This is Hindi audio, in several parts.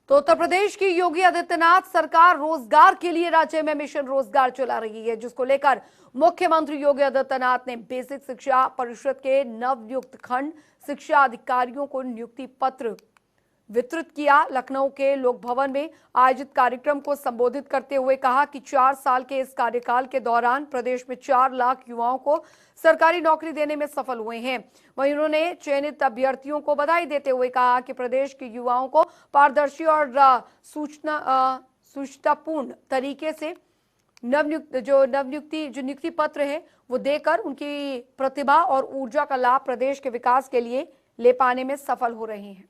तो उत्तर प्रदेश की योगी आदित्यनाथ सरकार रोजगार के लिए राज्य में मिशन रोजगार चला रही है, जिसको लेकर मुख्यमंत्री योगी आदित्यनाथ ने बेसिक शिक्षा परिषद के नवनियुक्त खंड शिक्षा अधिकारियों को नियुक्ति पत्र वितरित किया। लखनऊ के लोक भवन में आयोजित कार्यक्रम को संबोधित करते हुए कहा कि 4 साल के इस कार्यकाल के दौरान प्रदेश में 4 लाख युवाओं को सरकारी नौकरी देने में सफल हुए हैं। वहीं उन्होंने चयनित अभ्यर्थियों को बधाई देते हुए कहा कि प्रदेश के युवाओं को पारदर्शी और सूचनापूर्ण तरीके से नियुक्ति पत्र है वो देकर उनकी प्रतिभा और ऊर्जा का लाभ प्रदेश के विकास के लिए ले पाने में सफल हो रहे हैं।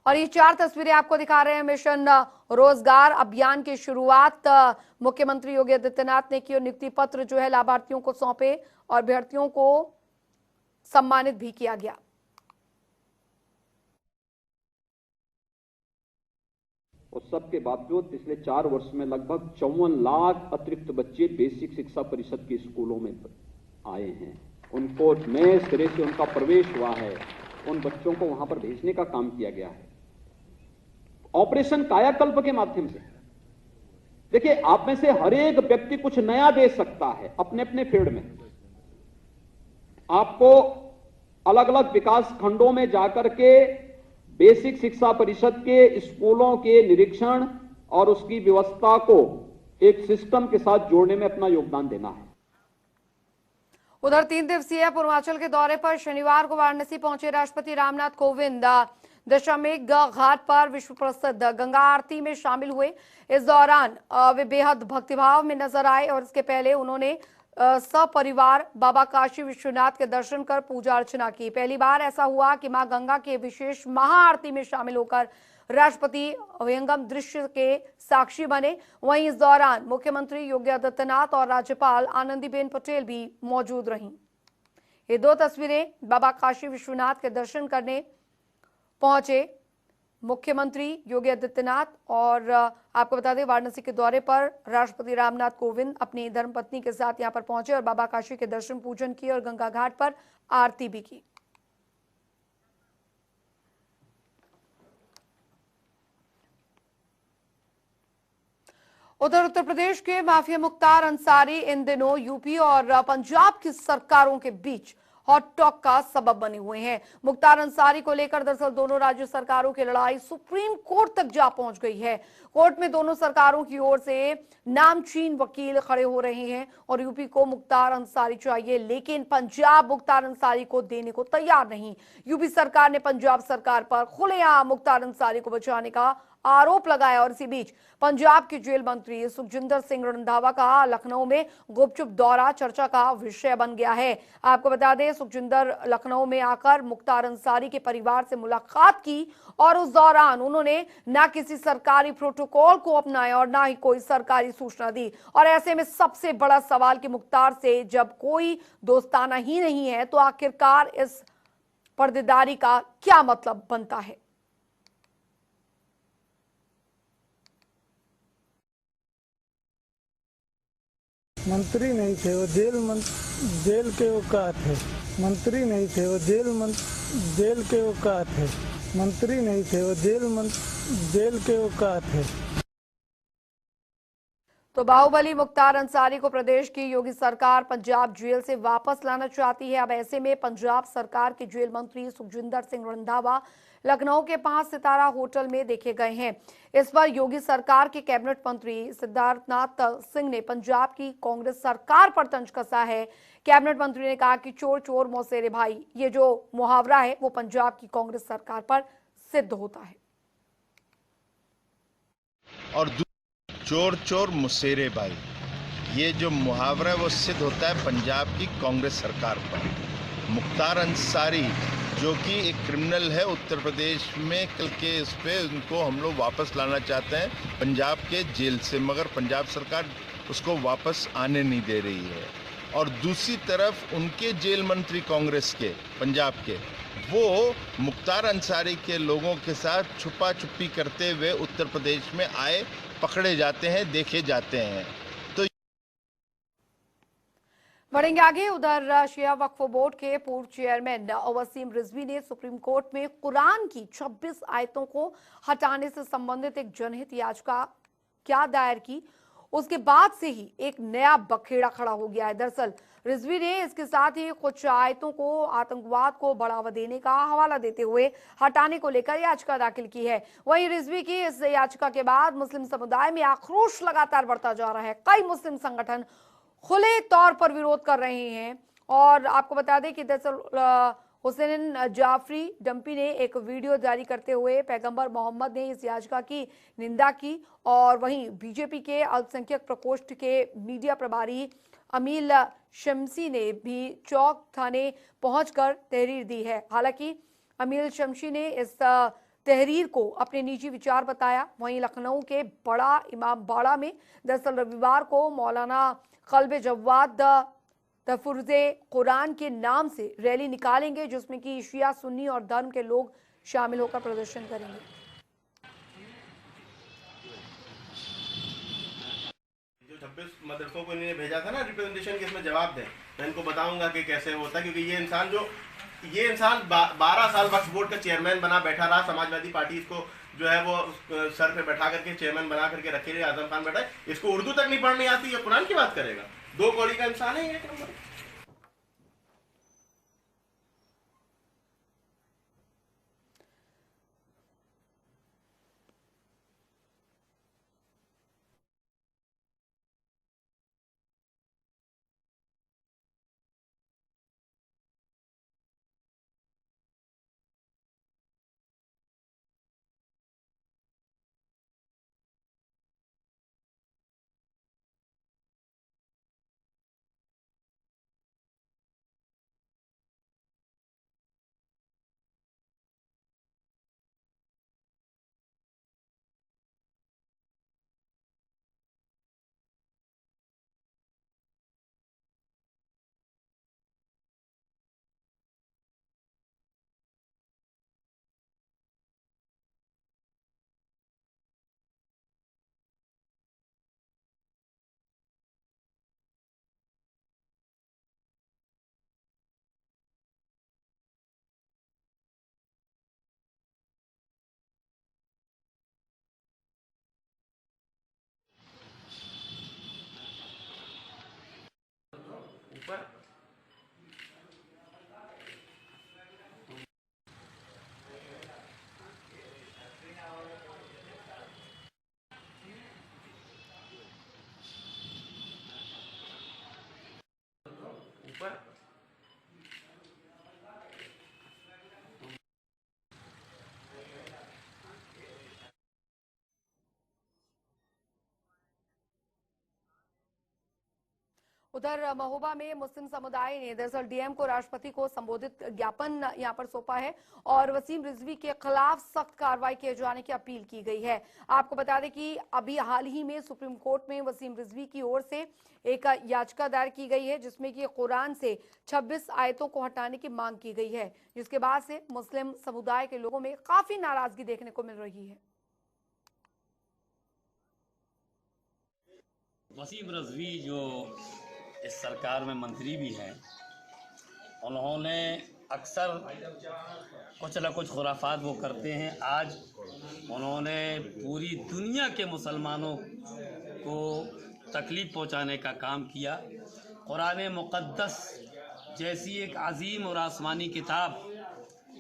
और ये 4 तस्वीरें आपको दिखा रहे हैं मिशन रोजगार अभियान की शुरुआत मुख्यमंत्री योगी आदित्यनाथ ने की और नियुक्ति पत्र जो है लाभार्थियों को सौंपे और अभ्यर्थियों को सम्मानित भी किया गया। और सबके बावजूद पिछले 4 वर्ष में लगभग 54 लाख अतिरिक्त बच्चे बेसिक शिक्षा परिषद के स्कूलों में आए हैं। उनको नए सिरे से उनका प्रवेश हुआ है, उन बच्चों को वहां पर भेजने का काम किया गया है ऑपरेशन कायाकल्प के माध्यम से। देखिए, आप में से हर एक व्यक्ति कुछ नया दे सकता है अपने अपने फील्ड में। आपको अलग अलग विकास खंडों में जाकर के बेसिक शिक्षा परिषद के स्कूलों के निरीक्षण और उसकी व्यवस्था को एक सिस्टम के साथ जोड़ने में अपना योगदान देना है। उधर 3 दिवसीय पूर्वांचल के दौरे पर शनिवार को वाराणसी पहुंचे राष्ट्रपति रामनाथ कोविंद दशामेघ घाट पर विश्व प्रसिद्ध गंगा आरती में शामिल हुए। इस दौरान वे बेहद भक्तिभाव में नजर आए और इसके पहले उन्होंने सपरिवार बाबा काशी विश्वनाथ के दर्शन कर पूजा अर्चना की। पहली बार ऐसा हुआ कि मां गंगा के विशेष महाआरती में शामिल होकर राष्ट्रपति विहंगम दृश्य के साक्षी बने। वहीं इस दौरान मुख्यमंत्री योगी आदित्यनाथ और राज्यपाल आनंदीबेन पटेल भी मौजूद रहीं। ये 2 तस्वीरें बाबा काशी विश्वनाथ के दर्शन करने पहुंचे मुख्यमंत्री योगी आदित्यनाथ। और आपको बता दें, वाराणसी के दौरे पर राष्ट्रपति रामनाथ कोविंद अपनी धर्मपत्नी के साथ यहां पर पहुंचे और बाबा काशी के दर्शन पूजन किए और गंगा घाट पर आरती भी की। उधर उत्तर प्रदेश के माफिया मुख्तार अंसारी इन दिनों यूपी और पंजाब की सरकारों के बीच हॉट टॉक का सबब बने हुए हैं। मुख्तार अंसारी को लेकर दरअसल दोनों राज्य सरकारों की लड़ाई सुप्रीम कोर्ट तक जा पहुंच गई है। कोर्ट में दोनों सरकारों की ओर से नामचीन वकील खड़े हो रहे हैं और यूपी को मुख्तार अंसारी चाहिए, लेकिन पंजाब मुख्तार अंसारी को देने को तैयार नहीं। यूपी सरकार ने पंजाब सरकार पर खुलेआम मुख्तार अंसारी को बचाने का आरोप लगाया और इसी बीच पंजाब के जेल मंत्री सुखजिंदर सिंह रंधावा का लखनऊ में गुपचुप दौरा चर्चा का विषय बन गया है। आपको बता दें, सुखजिंदर लखनऊ में आकर मुख्तार अंसारी के परिवार से मुलाकात की और उस दौरान उन्होंने ना किसी सरकारी प्रोटोकॉल को अपनाया और ना ही कोई सरकारी सूचना दी। और ऐसे में सबसे बड़ा सवाल कि मुख्तार से जब कोई दोस्ताना ही नहीं है तो आखिरकार इस पर्देदारी का क्या मतलब बनता है। मंत्री नहीं थे वो जेल के औकात है। मंत्री नहीं थे वो जेल के औकात है। मंत्री नहीं थे वो जेल के औकात है। तो बाहुबली मुख्तार अंसारी को प्रदेश की योगी सरकार पंजाब जेल से वापस लाना चाहती है। अब ऐसे में पंजाब सरकार के जेल मंत्री सुखजिंदर सिंह रंधावा लखनऊ के 5 सितारा होटल में देखे गए हैं। इस पर योगी सरकार के कैबिनेट मंत्री सिद्धार्थनाथ सिंह ने पंजाब की कांग्रेस सरकार पर तंज कसा है। कैबिनेट मंत्री ने कहा कि चोर चोर मौसेरे भाई, ये जो मुहावरा है वो पंजाब की कांग्रेस सरकार पर सिद्ध होता है। और चोर चोर मुसेरे भाई, ये जो मुहावरा है वो सिद्ध होता है पंजाब की कांग्रेस सरकार पर। मुख्तार अंसारी जो कि एक क्रिमिनल है उत्तर प्रदेश में, कल के इस पे उनको हम लोग वापस लाना चाहते हैं पंजाब के जेल से, मगर पंजाब सरकार उसको वापस आने नहीं दे रही है। और दूसरी तरफ उनके जेल मंत्री कांग्रेस के पंजाब के, वो मुख्तार अंसारी के लोगों के साथ छुपा छुपी करते हुए उत्तर प्रदेश में आए, पकड़े जाते हैं, देखे जाते हैं। तो बढ़ेंगे आगे। उधर शिया वक्फ बोर्ड के पूर्व चेयरमैन वसीम रिजवी ने सुप्रीम कोर्ट में कुरान की 26 आयतों को हटाने से संबंधित एक जनहित याचिका क्या दायर की, उसके बाद से ही एक नया बखेड़ा खड़ा हो गया है। दरअसल रिजवी ने इसके साथ ही कुछ आयतों को आतंकवाद को बढ़ावा देने का हवाला देते हुए हटाने को लेकर याचिका दाखिल की है। वहीं रिजवी की इस याचिका के बाद मुस्लिम समुदाय में आक्रोश लगातार बढ़ता जा रहा है। कई मुस्लिम संगठन खुले तौर पर विरोध कर रहे हैं और आपको बता दें कि दरअसल हुसैन जाफरी डंपी ने एक वीडियो जारी करते हुए पैगंबर मोहम्मद ने इस याचिका की निंदा की और वहीं बीजेपी के अल्पसंख्यक प्रकोष्ठ के मीडिया प्रभारी अमील शमसी ने भी चौक थाने पहुंचकर तहरीर दी है। हालांकि अमील शमसी ने इस तहरीर को अपने निजी विचार बताया। वहीं लखनऊ के बड़ा इमाम बाड़ा में दरअसल रविवार को मौलाना कल्बे जवाद तफुर्जे कुरान के नाम से रैली निकालेंगे, जिसमें कि शिया सुन्नी और धर्म के लोग शामिल होकर प्रदर्शन करेंगे। जो 26 मदरसों को इन्होंने भेजा था ना रिप्रेजेंटेशन के, इसमें जवाब दें। मैं इनको बताऊंगा कि कैसे होता है, क्योंकि ये इंसान 12 साल वक्फ बोर्ड का चेयरमैन बना बैठा रहा। समाजवादी पार्टी इसको जो है वो सर पे बैठा करके चेयरमैन बना करके रखे रहे। आजम खान बैठा है, इसको उर्दू तक नहीं पढ़नी आती, ये कुरान की बात करेगा। 2 कौड़ी का इंसान है, 1 नंबर। ऊपर ऊपर उधर महोबा में मुस्लिम समुदाय ने दरअसल डीएम को राष्ट्रपति को संबोधित ज्ञापन यहां पर सौंपा है और वसीम रिजवी के खिलाफ सख्त कार्रवाई किए जाने की अपील की गई है। आपको बता दें कि अभी हाल ही में सुप्रीम कोर्ट में वसीम रिजवी की ओर से एक याचिका दायर की गई है, जिसमें कि कुरान से 26 आयतों को हटाने की मांग की गई है, जिसके बाद से मुस्लिम समुदाय के लोगों में काफी नाराजगी देखने को मिल रही है। वसीम रिजवी जो इस सरकार में मंत्री भी हैं, उन्होंने अक्सर कुछ न कुछ खुराफात वो करते हैं। आज उन्होंने पूरी दुनिया के मुसलमानों को तकलीफ़ पहुंचाने का काम किया। कुरान मुक़द्दस जैसी एक अजीम और आसमानी किताब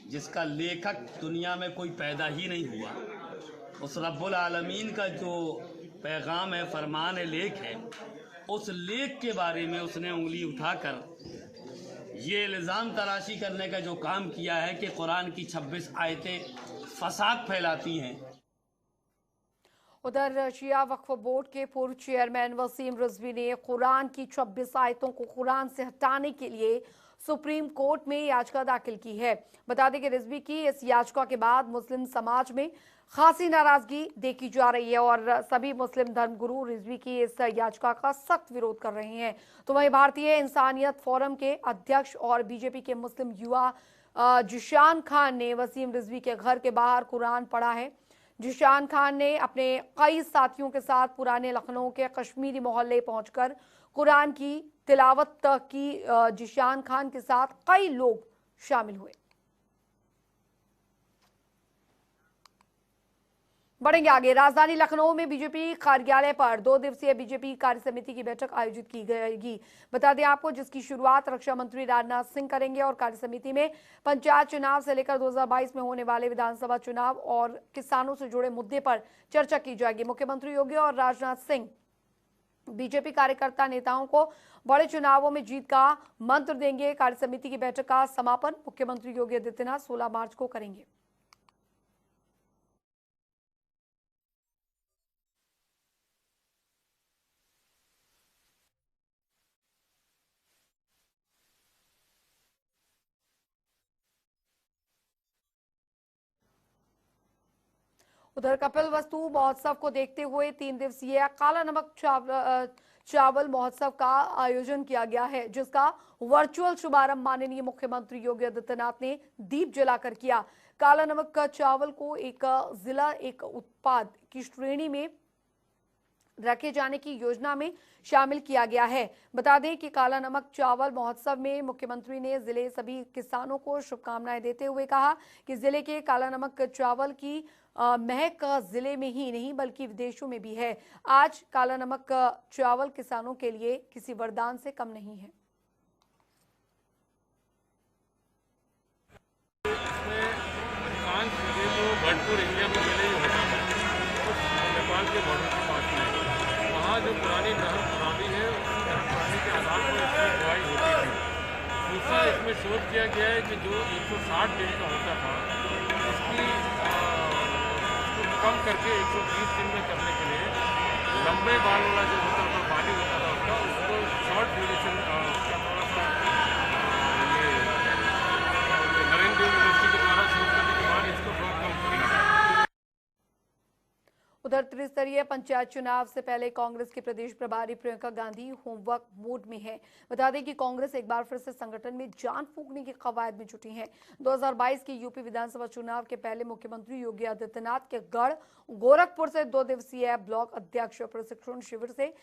जिसका लेखक दुनिया में कोई पैदा ही नहीं हुआ, उस रब्बुल आलमीन का जो पैगाम है, फरमान है, लेख है, उस लेख के बारे में उसने उंगली उठाकर ये इल्ज़ाम तराशी करने का जो काम किया है कि कुरान की 26 आयतें फसाद फैलाती हैं। उधर शिया वक्फ बोर्ड के पूर्व चेयरमैन वसीम रिजवी ने कुरान की 26 आयतों को कुरान से हटाने के लिए सुप्रीम कोर्ट में याचिका दाखिल की है। बता दें कि रिजवी की इस याचिका के बाद मुस्लिम समाज में खासी नाराजगी देखी जा रही है और सभी मुस्लिम धर्मगुरु रिजवी की इस याचिका का सख्त विरोध कर रहे हैं। तो वहीं भारतीय इंसानियत फोरम के अध्यक्ष और बीजेपी के मुस्लिम युवा जिशान खान ने वसीम रिजवी के घर के बाहर कुरान पढ़ा है। जिशान खान ने अपने कई साथियों के साथ पुराने लखनऊ के कश्मीरी मोहल्ले पहुंचकर कुरान की तिलावत की जिशान खान के साथ कई लोग शामिल हुए। बढ़ेंगे आगे। राजधानी लखनऊ में बीजेपी कार्यालय पर 2 दिवसीय बीजेपी कार्य समिति की बैठक आयोजित की जाएगी। बता दें आपको, जिसकी शुरुआत रक्षा मंत्री राजनाथ सिंह करेंगे और कार्य समिति में पंचायत चुनाव से लेकर 2022 में होने वाले विधानसभा चुनाव और किसानों से जुड़े मुद्दे पर चर्चा की जाएगी। मुख्यमंत्री योगी और राजनाथ सिंह बीजेपी कार्यकर्ता नेताओं को बड़े चुनावों में जीत का मंत्र देंगे। कार्य समिति की बैठक का समापन मुख्यमंत्री योगी आदित्यनाथ 16 मार्च को करेंगे। उधर कपिल वस्तु महोत्सव को देखते हुए 3 दिवसीय काला नमक चावल महोत्सव का आयोजन किया गया है, जिसका वर्चुअल शुभारंभ माननीय मुख्यमंत्री योगी आदित्यनाथ ने दीप जलाकर किया। काला नमक का चावल को एक जिला एक उत्पाद की श्रेणी में रखे जाने की योजना में शामिल किया गया है। बता दें कि काला नमक चावल महोत्सव में मुख्यमंत्री ने जिले सभी किसानों को शुभकामनाएं देते हुए कहा कि जिले के काला नमक चावल की महक जिले में ही नहीं बल्कि विदेशों में भी है। आज काला नमक चावल किसानों के लिए किसी वरदान से कम नहीं है। भरतपुर एरिया में पहले ही होता था, नेपाल के बॉर्डर के पास में वहाँ जो पुरानी नहर प्रणाली है, उसी नहर प्रणाली के आधार पर इसकी बुआई होती थी। दूसरा, इसमें शोध किया गया है कि जो 160 दिन का होता था उसकी कम करके 120 दिन में करने के लिए लंबे बाल वाला जो होता था पानी होता था उसको शॉर्ट ड्यूरेशन थोड़ा सा ये नरेंद्र यूनिवर्सिटी के द्वारा शोध करने के बाद इसको बहुत कम करेगा। उधर त्रिस्तरीय पंचायत चुनाव से पहले कांग्रेस के प्रदेश प्रभारी प्रियंका गांधी होमवर्क मोड में है। बता दें कि कांग्रेस एक बार फिर से संगठन में जान फूंकने की कवायद में जुटी है। 2022 के यूपी विधानसभा चुनाव के पहले मुख्यमंत्री योगी आदित्यनाथ के गढ़ गोरखपुर से 2 दिवसीय ब्लॉक अध्यक्ष प्रशिक्षण शिविर से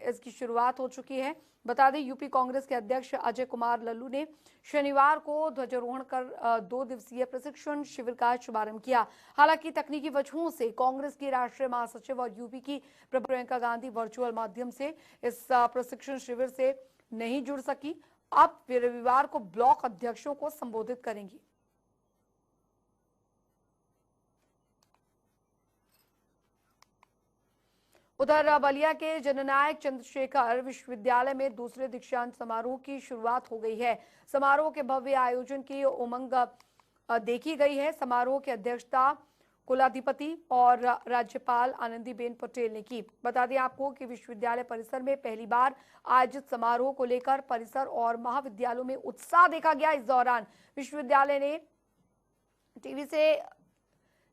इसकी शुरुआत हो चुकी है। बता दें यूपी कांग्रेस के अध्यक्ष अजय कुमार लल्लू ने शनिवार को ध्वजारोहण कर 2 दिवसीय प्रशिक्षण शिविर का शुभारंभ किया। हालांकि तकनीकी वजहों से कांग्रेस की राष्ट्रीय महासचिव और यूपी की प्रियंका गांधी वर्चुअल माध्यम से इस प्रशिक्षण शिविर से नहीं जुड़ सकी। अब वे रविवार को ब्लॉक अध्यक्षों को संबोधित करेंगी। उधर बलिया के जननायक चंद्रशेखर विश्वविद्यालय में दूसरे दीक्षांत समारोह की शुरुआत हो गई है। समारोह के भव्य आयोजन की उमंग देखी गई है। समारोह की अध्यक्षता कुलाधिपति और राज्यपाल आनंदीबेन पटेल ने की। बता दें आपको कि विश्वविद्यालय परिसर में पहली बार आयोजित समारोह को लेकर परिसर और महाविद्यालयों में उत्साह देखा गया। इस दौरान विश्वविद्यालय ने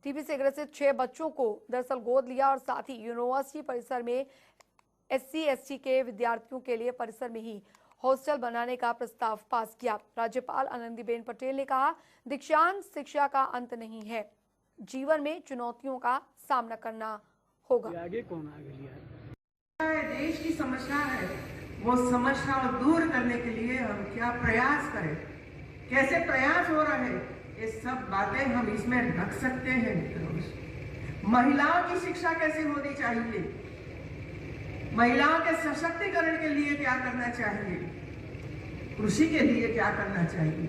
टीबी से ग्रसित 6 बच्चों को दरअसल गोद लिया और साथ ही यूनिवर्सिटी परिसर में SC/ST के विद्यार्थियों के लिए परिसर में ही हॉस्टल बनाने का प्रस्ताव पास किया। राज्यपाल आनंदीबेन पटेल ने कहा, दीक्षांत शिक्षा का अंत नहीं है, जीवन में चुनौतियों का सामना करना होगा। आगे कौन आगे लिया है? देश की समस्या है, वो समस्या को दूर करने के लिए हम क्या प्रयास करें, कैसे प्रयास हो रहे हैं, ये सब बातें हम इसमें रख सकते हैं। मित्रों, महिलाओं की शिक्षा कैसे होनी चाहिए, महिलाओं के सशक्तिकरण के लिए क्या करना चाहिए, कृषि के लिए क्या करना चाहिए,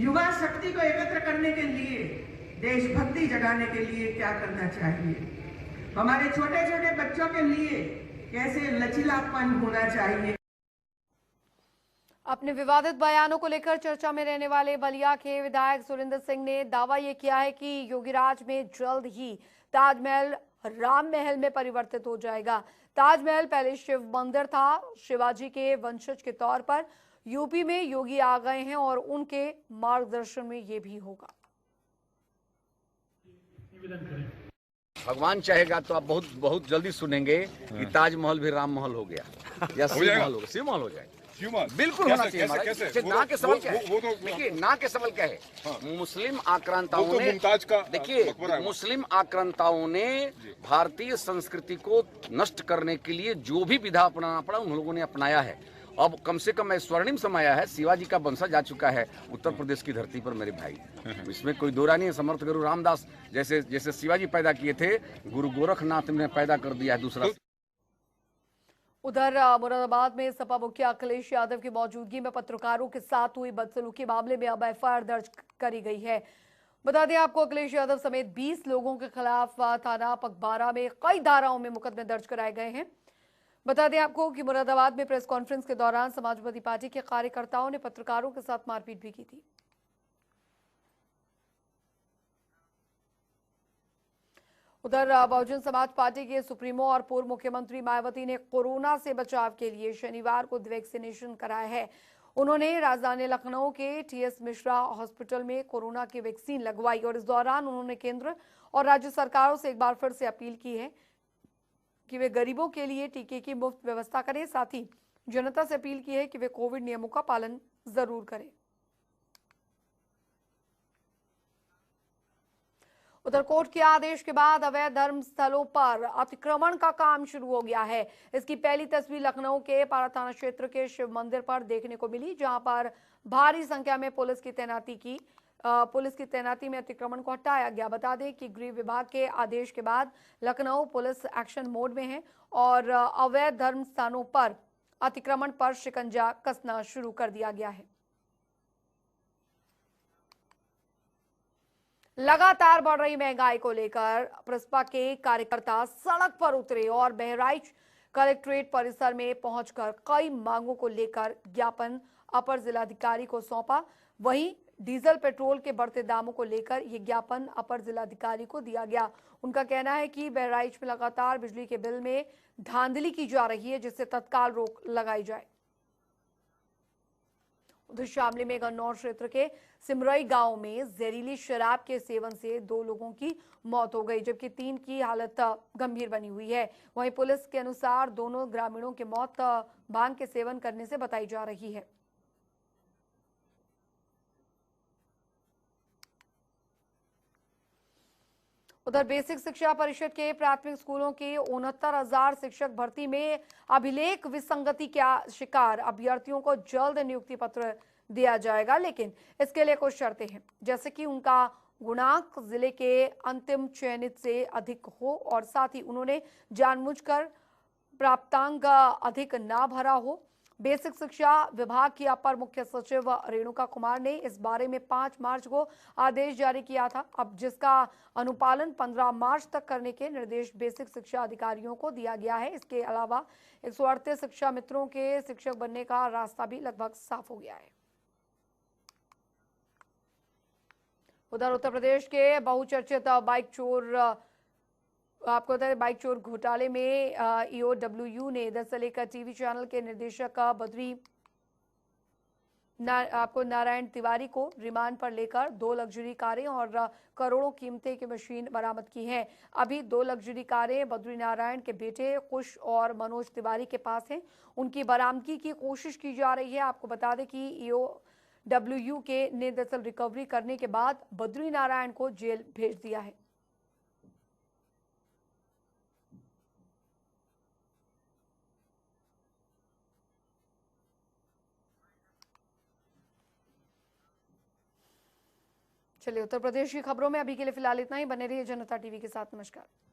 युवा शक्ति को एकत्र करने के लिए, देशभक्ति जगाने के लिए क्या करना चाहिए, हमारे छोटे छोटे बच्चों के लिए कैसे लचीलापन होना चाहिए। अपने विवादित बयानों को लेकर चर्चा में रहने वाले बलिया के विधायक सुरेंद्र सिंह ने दावा यह किया है कि योगीराज में जल्द ही ताजमहल राम महल में परिवर्तित हो जाएगा। ताजमहल पहले शिव मंदिर था। शिवाजी के वंशज के तौर पर यूपी में योगी आ गए हैं और उनके मार्गदर्शन में ये भी होगा। भगवान चाहेगा तो आप बहुत जल्दी सुनेंगे कि ताजमहल भी राम महल हो गया या शिव महल हो गया, शिव महल हो जाएगा। बिल्कुल होना चाहिए महाराज। ना के सवाल क्या है, देखिए ना के सवाल क्या है, मुस्लिम आक्रांताओं ने, देखिए मुस्लिम आक्रांताओं ने भारतीय संस्कृति को नष्ट करने के लिए जो भी विधा अपनाना पड़ा उन लोगों ने अपनाया है। अब कम से कम स्वर्णिम समय आया है, शिवाजी का वंशज आ चुका है उत्तर प्रदेश की धरती पर मेरे भाई, इसमें कोई दो राय नहीं है। समर्थ गुरु रामदास जैसे शिवाजी पैदा किए थे, गुरु गोरखनाथ ने पैदा कर दिया है दूसरा। उधर मुरादाबाद में सपा मुखिया अखिलेश यादव की मौजूदगी में पत्रकारों के साथ हुई बदसलूकी मामले में अब एफआईआर दर्ज करी गई है। बता दें आपको, अखिलेश यादव समेत 20 लोगों के खिलाफ थाना पगबारा में कई धाराओं में मुकदमे दर्ज कराए गए हैं। बता दें आपको कि मुरादाबाद में प्रेस कॉन्फ्रेंस के दौरान समाजवादी पार्टी के कार्यकर्ताओं ने पत्रकारों के साथ मारपीट भी की थी। उधर बहुजन समाज पार्टी के सुप्रीमो और पूर्व मुख्यमंत्री मायावती ने कोरोना से बचाव के लिए शनिवार को वैक्सीनेशन कराया है। उन्होंने राजधानी लखनऊ के टीएस मिश्रा हॉस्पिटल में कोरोना की वैक्सीन लगवाई और इस दौरान उन्होंने केंद्र और राज्य सरकारों से एक बार फिर से अपील की है कि वे गरीबों के लिए टीके की मुफ्त व्यवस्था करें। साथ ही जनता से अपील की है कि वे कोविड नियमों का पालन जरूर करें। उधर कोर्ट के आदेश के बाद अवैध धर्म स्थलों पर अतिक्रमण का काम शुरू हो गया है। इसकी पहली तस्वीर लखनऊ के पारा थाना क्षेत्र के शिव मंदिर पर देखने को मिली, जहां पर भारी संख्या में पुलिस की तैनाती में अतिक्रमण को हटाया गया। बता दें कि गृह विभाग के आदेश के बाद लखनऊ पुलिस एक्शन मोड में है और अवैध धर्म स्थानों पर अतिक्रमण पर शिकंजा कसना शुरू कर दिया गया है। लगातार बढ़ रही महंगाई को लेकर प्रसपा के कार्यकर्ता सड़क पर उतरे और बहराइच कलेक्ट्रेट परिसर में पहुंचकर कई मांगों को लेकर ज्ञापन अपर जिलाधिकारी को सौंपा। वहीं डीजल पेट्रोल के बढ़ते दामों को लेकर यह ज्ञापन अपर जिलाधिकारी को दिया गया। उनका कहना है कि बहराइच में लगातार बिजली के बिल में धांधली की जा रही है, जिससे तत्काल रोक लगाई जाए। उधर शामली में गन्नौर क्षेत्र के सिमरई गांव में जहरीली शराब के सेवन से 2 लोगों की मौत हो गई, जबकि 3 की हालत गंभीर बनी हुई है। वहीं पुलिस के अनुसार दोनों ग्रामीणों की मौत भांग के सेवन करने से बताई जा रही है। उधर बेसिक शिक्षा परिषद के प्राथमिक स्कूलों के 69,000 शिक्षक भर्ती में अभिलेख विसंगति के शिकार अभ्यर्थियों को जल्द नियुक्ति पत्र दिया जाएगा, लेकिन इसके लिए कुछ शर्तें हैं, जैसे कि उनका गुणांक जिले के अंतिम चयनित से अधिक हो और साथ ही उन्होंने जानबूझकर प्राप्तांक अधिक ना भरा हो। बेसिक शिक्षा विभाग की अपर मुख्य सचिव रेणुका कुमार ने इस बारे में 5 मार्च को आदेश जारी किया था, अब जिसका अनुपालन 15 मार्च तक करने के निर्देश बेसिक शिक्षा अधिकारियों को दिया गया है। इसके अलावा 138 शिक्षा मित्रों के शिक्षक बनने का रास्ता भी लगभग साफ हो गया है। उधर उत्तर प्रदेश के बहुचर्चित बाइक चोर, आपको बता दें, बाइक चोर घोटाले में EOWU ने दरअसल एक टीवी चैनल के निदेशक नारायण तिवारी को रिमांड पर लेकर 2 लग्जरी कारें और करोड़ों कीमतें की मशीन बरामद की हैं। अभी 2 लग्जरी कारें बद्रीनारायण के बेटे कुश और मनोज तिवारी के पास हैं। उनकी बरामदगी की कोशिश की जा रही है। आपको बता दें कि EOWU के ने दरअसल रिकवरी करने के बाद बद्रीनारायण को जेल भेज दिया है। चलिए, उत्तर प्रदेश की खबरों में अभी के लिए फिलहाल इतना ही। बने रहिए जनता टीवी के साथ। नमस्कार।